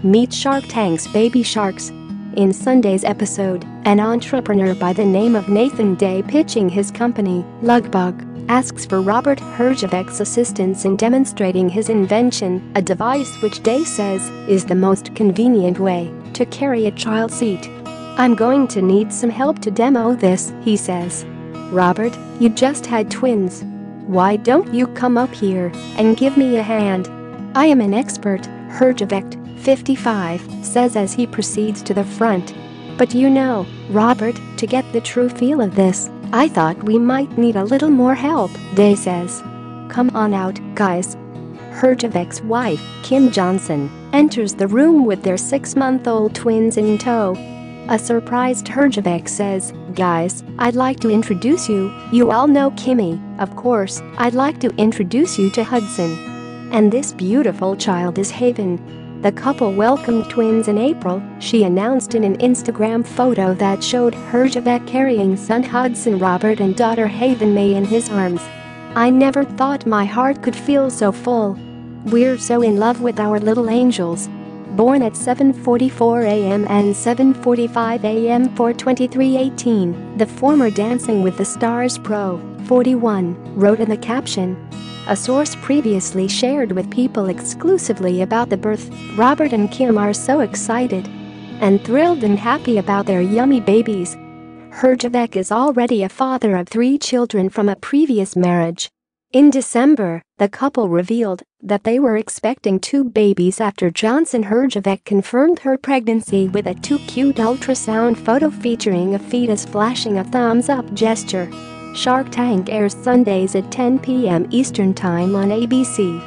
Meet Shark Tank's baby sharks. In Sunday's episode, an entrepreneur by the name of Nathan Day pitching his company, Lugbug, asks for Robert Herjavec's assistance in demonstrating his invention, a device which Day says is the most convenient way to carry a child seat. "I'm going to need some help to demo this," he says. "Robert, you just had twins. Why don't you come up here and give me a hand? I am an expert," Herjavec, 55, says as he proceeds to the front. "But you know, Robert, to get the true feel of this, I thought we might need a little more help," Day says. "Come on out, guys." Herjavec's wife, Kim Johnson, enters the room with their 6-month-old twins in tow. A surprised Herjavec says, "Guys, I'd like to introduce you. You all know Kimmy, of course. I'd like to introduce you to Hudson. And this beautiful child is Haven." The couple welcomed twins in April, she announced in an Instagram photo that showed Herjavec carrying son Hudson Robert and daughter Haven May in his arms. "I never thought my heart could feel so full. We're so in love with our little angels." Born at 7:44 a.m. and 7:45 a.m. for 2318, the former Dancing with the Stars pro, 41, wrote in the caption. A source previously shared with People exclusively about the birth, "Robert and Kim are so excited and thrilled and happy about their yummy babies." Herjavec is already a father of 3 children from a previous marriage. In December, the couple revealed that they were expecting 2 babies after Johnson Herjavec confirmed her pregnancy with a too cute ultrasound photo featuring a fetus flashing a thumbs-up gesture. Shark Tank airs Sundays at 10 p.m. Eastern Time on ABC.